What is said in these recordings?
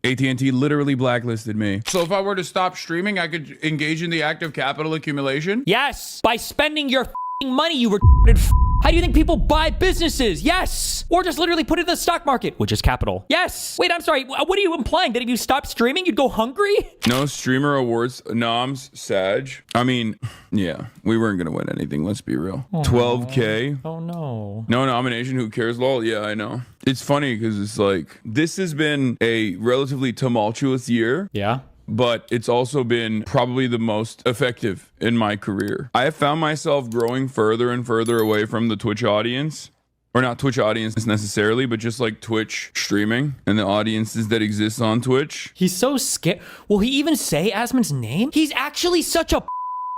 AT&T literally blacklisted me. So if I were to stop streaming, I could engage in the act of capital accumulation? Yes, by spending your money, you retarded. How do you think people buy businesses? Yes. Or just literally put it in the stock market, which is capital. Yes. Wait, I'm sorry. What are you implying? That if you stopped streaming, you'd go hungry? No streamer awards, noms, Sag. I mean, yeah, we weren't going to win anything. Let's be real. 12K. Oh, no. No nomination. Who cares, lol? Yeah, I know. It's funny because it's like, this has been a relatively tumultuous year. Yeah. But it's also been probably the most effective in my career. I have found myself growing further and further away from the Twitch audience. Or not Twitch audience necessarily, but just like Twitch streaming and the audiences that exist on Twitch. He's so scared. Will he even say Asmon's name? He's actually such a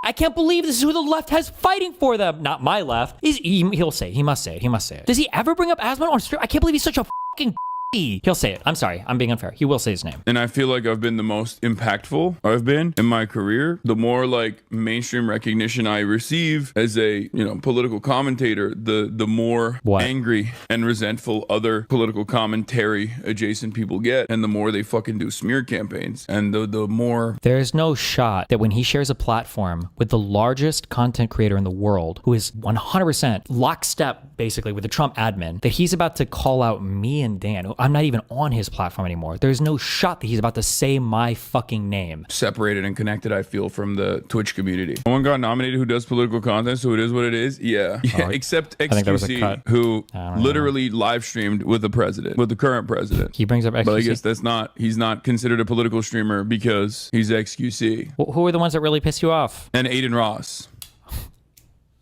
I can't believe this is who the left has fighting for them. Not my left. He'll say it. He must say it. He must say it. Does he ever bring up Asmon on stream? I can't believe he's such a fucking He'll say it. I'm sorry. I'm being unfair. He will say his name. And I feel like I've been the most impactful I've been in my career. The more like mainstream recognition I receive as a, political commentator, the more angry and resentful other political commentary adjacent people get. And the more they fucking do smear campaigns. And the more... There's no shot that when he shares a platform with the largest content creator in the world, who is 100% lockstep basically with the Trump admin, that he's about to call out me and Dan. I'm not even on his platform anymore. There's no shot that he's about to say my fucking name. Separated and connected, I feel, from the Twitch community. No one got nominated who does political content, so it is what it is. Yeah. Except XQC, who literally live streamed with the president, with the current president. He brings up XQC. But I guess he's not considered a political streamer because he's XQC. Well, who are the ones that really piss you off? And Aiden Ross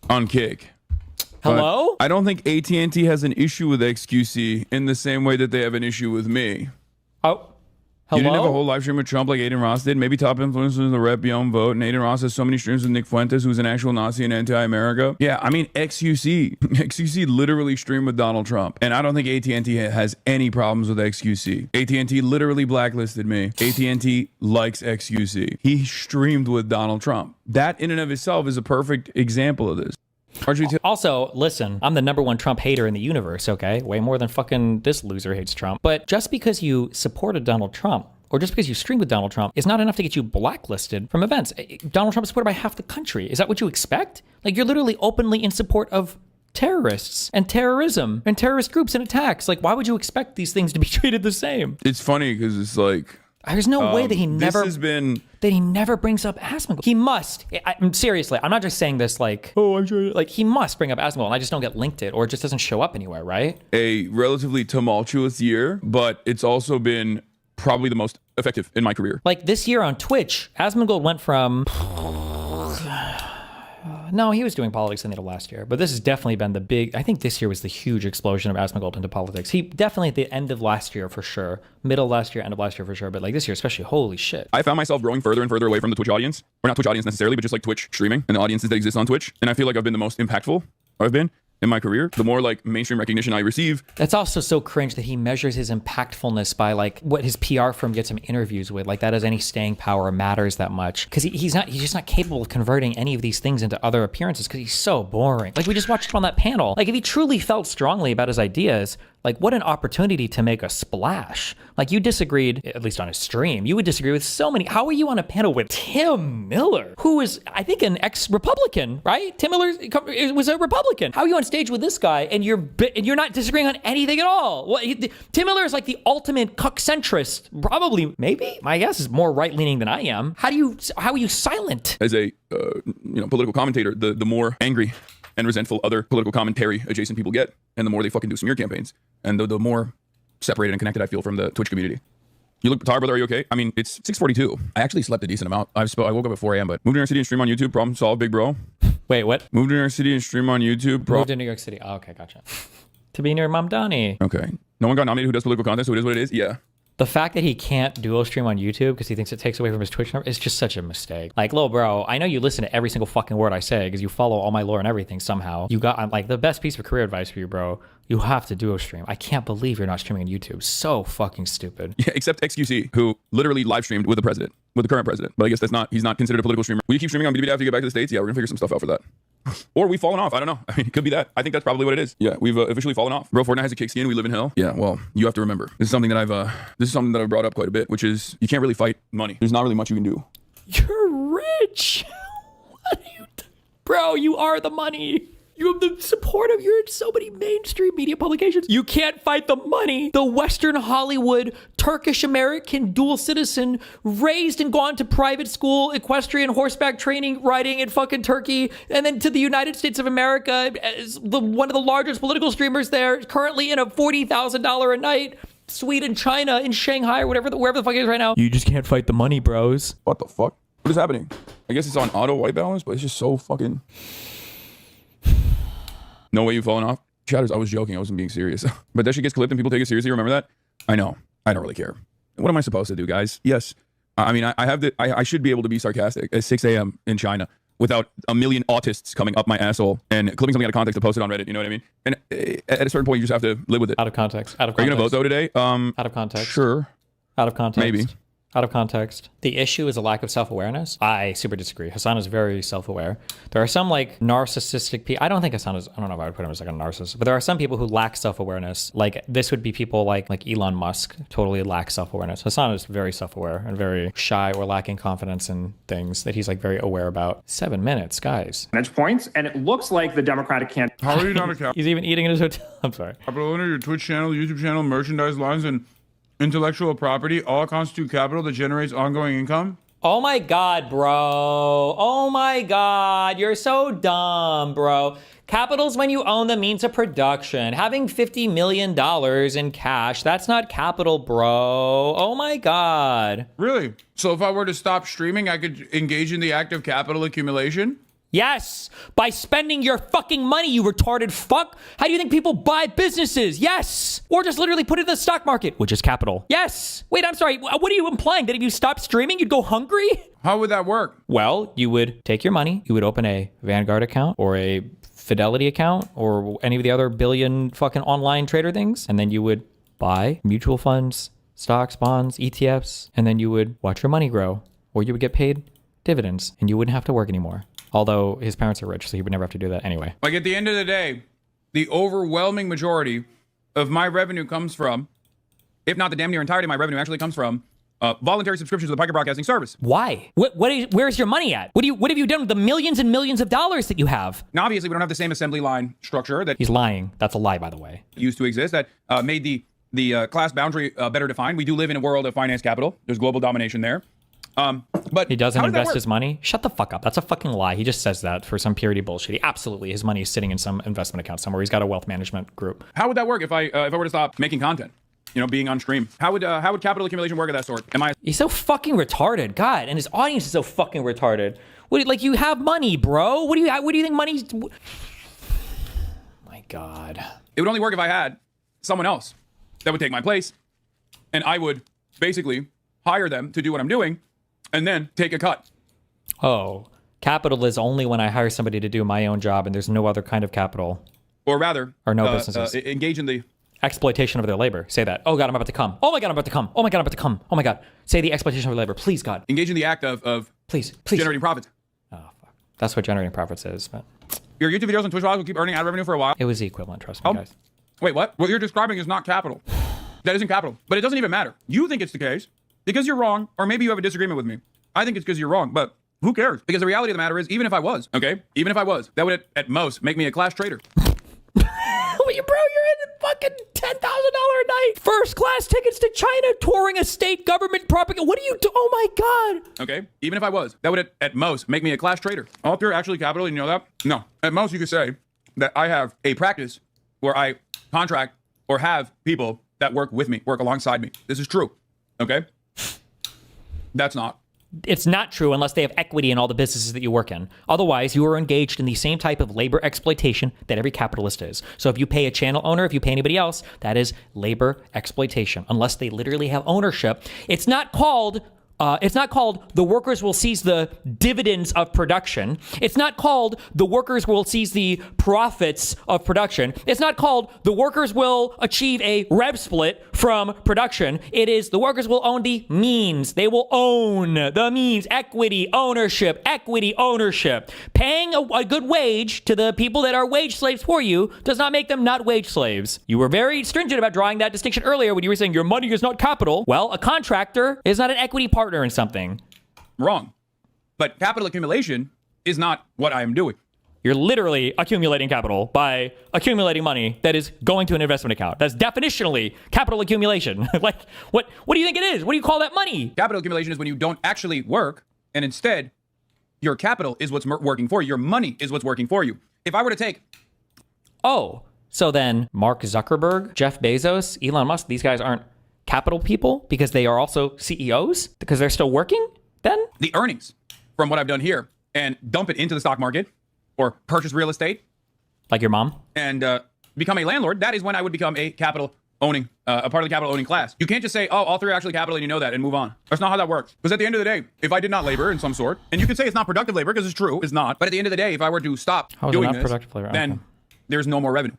on Kick. Hello? But I don't think AT&T has an issue with XQC in the same way that they have an issue with me. Oh, hello? You didn't have a whole live stream with Trump like Aiden Ross did. Maybe top influencers in the rep beyond vote. And Aiden Ross has so many streams with Nick Fuentes, who's an actual Nazi and anti-America. Yeah, I mean, XQC literally streamed with Donald Trump. And I don't think AT&T has any problems with XQC. AT&T literally blacklisted me. AT&T likes XQC. He streamed with Donald Trump. That in and of itself is a perfect example of this. Also, listen, I'm the #1 Trump hater in the universe, okay? Way more than fucking this loser hates Trump. But just because you supported Donald Trump, or just because you stream with Donald Trump, is not enough to get you blacklisted from events. Donald Trump is supported by half the country. Is that what you expect? Like, you're literally openly in support of terrorists and terrorism and terrorist groups and attacks. Like, why would you expect these things to be treated the same? It's funny because it's like... There's no way that he never... This has been... That he never brings up Asmongold. He must. Seriously, I'm not just saying this like, oh, I'm sure. Like, he must bring up Asmongold, and I just don't get linked it, or it just doesn't show up anywhere, right? A relatively tumultuous year, but it's also been probably the most effective in my career. Like, this year on Twitch, Asmongold went from... No, he was doing politics in the last year, but this has definitely been the big... I think this year was the huge explosion of Asmongold into politics. He definitely at the end of last year for sure, middle of last year, end of last year for sure, but like this year especially, holy shit. I found myself growing further and further away from the Twitch audience, or not Twitch audience necessarily, but just like Twitch streaming and the audiences that exist on Twitch, and I feel like I've been the most impactful I've been in my career. The more like mainstream recognition I receive. That's also so cringe that he measures his impactfulness by like what his PR firm gets him interviews with. Like that has any staying power matters that much. Because he's just not capable of converting any of these things into other appearances because he's so boring. Like we just watched him on that panel. Like if he truly felt strongly about his ideas, like what an opportunity to make a splash. Like you disagreed, at least on his stream, you would disagree with so many. How are you on a panel with Tim Miller, who is, I think, an ex-Republican, right? Tim Miller was a Republican. How are you on stage with this guy and you're not disagreeing on anything at all? Tim Miller is like the ultimate cuck-centrist, probably, maybe. My guess is more right-leaning than I am. How are you silent? As a political commentator, the more angry and resentful other political commentary adjacent people get, and the more they fucking do smear campaigns, and the more separated and connected I feel from the Twitch community. You look, Tar brother, are you okay? I mean, it's 6:42. I actually slept a decent amount. I woke up at 4 a.m., but moved to New York City and stream on YouTube. Problem solved, big bro. Wait, what? Moved to New York City and stream on YouTube. Moved to New York City. Oh, okay, gotcha. To be near Mom Donnie. Okay. No one got nominated who does political content, so it is what it is. Yeah. The fact that he can't duo stream on YouTube because he thinks it takes away from his Twitch number is just such a mistake. Like, lil bro, I know you listen to every single fucking word I say because you follow all my lore and everything somehow. You got, like, the best piece of career advice for you, bro. You have to duo stream. I can't believe you're not streaming on YouTube. So fucking stupid. Yeah, except XQC, who literally live streamed with the president, with the current president. But I guess he's not considered a political streamer. Will you keep streaming on BBD after you get back to the States? Yeah, we're gonna figure some stuff out for that. Or we've fallen off. I don't know. I mean, it could be that. I think that's probably what it is. Yeah, we've officially fallen off. Bro, Fortnite has a kickstand. We live in hell. Yeah, well, you have to remember. This is something that I've brought up quite a bit, which is you can't really fight money. There's not really much you can do. You're rich. What are you bro, you are the money. You have the support of, you're in so many mainstream media publications. You can't fight the money. The Western Hollywood, Turkish American dual citizen, raised and gone to private school, equestrian horseback training, riding in fucking Turkey, and then to the United States of America, as one of the largest political streamers there, currently in a $40,000 a night suite in China, in Shanghai, or wherever the fuck it is right now. You just can't fight the money, bros. What the fuck? What is happening? I guess it's on auto white balance, but it's just so fucking... No way you've fallen off? Shatters, I was joking. I wasn't being serious. But that shit gets clipped and people take it seriously. Remember that? I know. I don't really care. What am I supposed to do, guys? Yes. I mean, I should be able to be sarcastic at 6 a.m. in China without a million autists coming up my asshole and clipping something out of context to post it on Reddit. You know what I mean? And at a certain point, you just have to live with it. Out of context. Are you going to vote, though, today? Out of context. Sure. Out of context. Maybe. Out of context. The issue is a lack of self-awareness. I super disagree. Hasan is very self-aware. There are some like narcissistic people. I don't think Hasan is, I don't know if I would put him as like a narcissist, but there are some people who lack self-awareness. Like this would be people like Elon Musk totally lack self-awareness. Hasan is very self-aware and very shy or lacking confidence in things that he's like very aware about. 7 minutes, guys. Points, and it looks like the Democratic candidate. How are you not a capitalist? He's even eating in his hotel. I'm sorry. Capital owner, your Twitch channel, YouTube channel, merchandise lines, and intellectual property all constitute capital that generates ongoing income? Oh my God, bro. Oh my God. You're so dumb, bro. Capital's when you own the means of production. Having $50 million in cash, that's not capital, bro. Oh my God. Really? So if I were to stop streaming, I could engage in the act of capital accumulation? Yes, by spending your fucking money, you retarded fuck. How do you think people buy businesses? Yes. Or just literally put it in the stock market, which is capital. Yes. Wait, I'm sorry. What are you implying? That if you stop streaming, you'd go hungry? How would that work? Well, you would take your money, you would open a Vanguard account or a Fidelity account or any of the other billion fucking online trader things, and then you would buy mutual funds, stocks, bonds, ETFs, and then you would watch your money grow, or you would get paid dividends, and you wouldn't have to work anymore. Although his parents are rich, so he would never have to do that anyway. Like at the end of the day, the overwhelming majority of my revenue comes from, if not the damn near entirety of my revenue actually comes from, voluntary subscriptions to the Piker Broadcasting Service. Why? Where's your money at? What have you done with the millions and millions of dollars that you have? Now, obviously, we don't have the same assembly line structure that He's lying. That's a lie, by the way. used to exist that made the class boundary better defined. We do live in a world of finance capital. There's global domination there. But He doesn't how did that invest work? his money? Shut the fuck up. That's a fucking lie. He just says that for some purity bullshit. His money is sitting in some investment account somewhere. He's got a wealth management group. How would that work if I were to stop making content? You know, being on stream. How would capital accumulation work of that sort? Am I? He's so fucking retarded. God, and his audience is so fucking retarded. Like you have money, bro. What do you think money's... My God. It would only work if I had someone else that would take my place, and I would basically hire them to do what I'm doing, and then take a cut. Oh, capital is only when I hire somebody to do my own job, and there's no other kind of capital. Or rather, Or no businesses. engage in the Exploitation of their labor. Say that. Oh God, I'm about to come. Oh my God, I'm about to come. Oh my God, I'm about to come. Oh my God. Say the exploitation of their labor. Please, God. engage in the act of Please. generating profits. Oh, fuck. That's what generating profits is, but Your YouTube videos and Twitch vlogs will keep earning ad revenue for a while. it was the equivalent, trust me, guys. Wait, what? What you're describing is not capital. That isn't capital. But it doesn't even matter. You think it's the case because you're wrong, or maybe you have a disagreement with me. I think it's because you're wrong, but who cares? Because the reality of the matter is, even if I was, okay? Even if I was, that would at most make me a class trader. Bro, you're in fucking $10,000 a night. First class tickets to China, touring a state government propaganda. What are you do? Oh my God. Okay? Even if I was, that would at most make me a class trader. All if you're actually capital, you know that? No. At most, you could say that I have a practice where I contract or have people that work with me, work alongside me. This is true. Okay? That's not. It's not true unless they have equity in all the businesses that you work in. Otherwise, you are engaged in the same type of labor exploitation that every capitalist is. So if you pay a channel owner, if you pay anybody else, that is labor exploitation. Unless they literally have ownership. It's not called It's not called the workers will seize the dividends of production. It's not called the workers will seize the profits of production. It's not called the workers will achieve a rev split from production. It is the workers will own the means. They will own the means. Equity ownership. Equity ownership. Paying a good wage to the people that are wage slaves for you does not make them not wage slaves. You were very stringent about drawing that distinction earlier when you were saying your money is not capital. Well, a contractor is not an equity partner in something. Wrong. But capital accumulation is not what I am doing. You're literally accumulating capital by accumulating money that is going to an investment account. That's definitionally capital accumulation. Like, what do you think it is? What do you call that money? Capital accumulation is when you don't actually work, and instead, your capital is what's working for you. Your money is what's working for you. If I were to take... Oh, so then Mark Zuckerberg, Jeff Bezos, Elon Musk, these guys aren't capital people because they are also CEOs because they're still working then? The earnings from what I've done here and dump it into the stock market or purchase real estate. Like your mom? And become a landlord. That is when I would become a capital owning, a part of the capital owning class. You can't just say, oh, all three are actually capital and you know that and move on. That's not how that works. Because at the end of the day, if I did not labor in some sort, and you can say it's not productive labor because it's true, it's not. But at the end of the day, if I were to stop doing this, then there's no more revenue.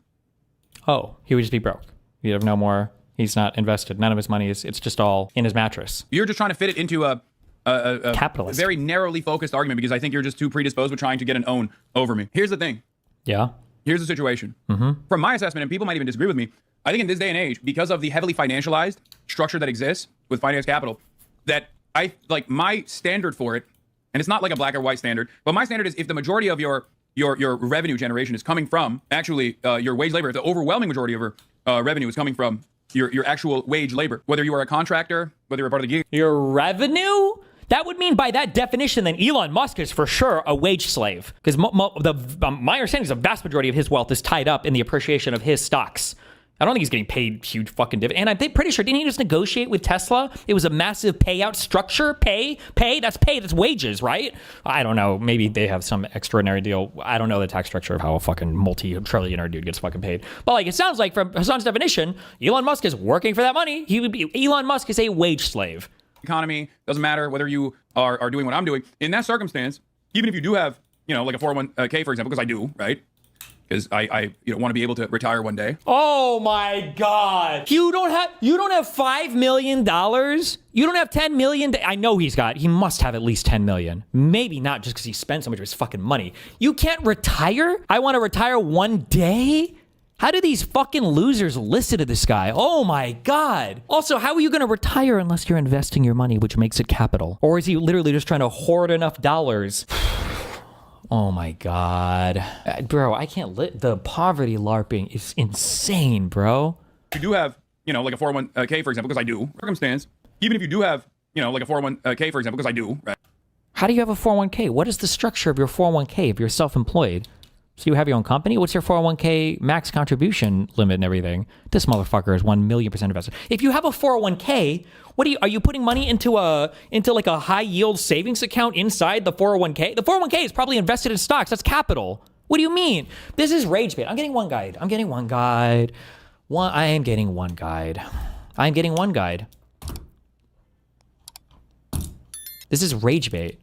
Oh, he would just be broke. He'd have no more. He's not invested. None of his money is, it's just all in his mattress. You're just trying to fit it into a capitalist, very narrowly focused argument because I think you're just too predisposed with trying to get an own over me. Here's the thing. Yeah. Here's the situation. From my assessment, and people might even disagree with me, I think in this day and age, because of the heavily financialized structure that exists with finance capital, that I like my standard for it, and it's not like a black or white standard, but my standard is if the majority of your revenue generation is coming from actually your wage labor, if the overwhelming majority of your revenue is coming from your actual wage labor, whether you are a contractor, whether you're a part of the gig. Your revenue? That would mean by that definition, then Elon Musk is for sure a wage slave. Because my understanding is the vast majority of his wealth is tied up in the appreciation of his stocks. I don't think he's getting paid huge fucking dividends. And I'm pretty sure, didn't he just negotiate with Tesla? It was a massive payout structure. Pay, that's wages, right? I don't know. Maybe they have some extraordinary deal. I don't know the tax structure of how a fucking multi-trillionaire dude gets fucking paid. But like, it sounds like from Hasan's definition, Elon Musk is working for that money. Elon Musk is a wage slave. Economy, doesn't matter whether you are doing what I'm doing. In that circumstance, even if you do have, like a 401k, for example, because I do, right? Because I want to be able to retire one day. Oh my God. You don't have $5 million? You don't have 10 million? I know he must have at least 10 million. Maybe not just because he spent so much of his fucking money. You can't retire? I want to retire one day? How do these fucking losers listen to this guy? Oh my God. Also, how are you going to retire unless you're investing your money, which makes it capital? Or is he literally just trying to hoard enough dollars? Oh my God. Bro, I can't the poverty LARPing is insane, bro. You do have, like a 401k, for example, because I do. Circumstance, even if you do have, like a 401k, for example, because I do, right? How do you have a 401k? What is the structure of your 401k if you're self-employed? So you have your own company? What's your 401k max contribution limit and everything? This motherfucker is 1,000,000% invested. If you have a 401k, are you putting money into like a high yield savings account inside the 401k? The 401k is probably invested in stocks. That's capital. What do you mean? This is rage bait. I'm getting one guide. I am getting one guide. This is rage bait.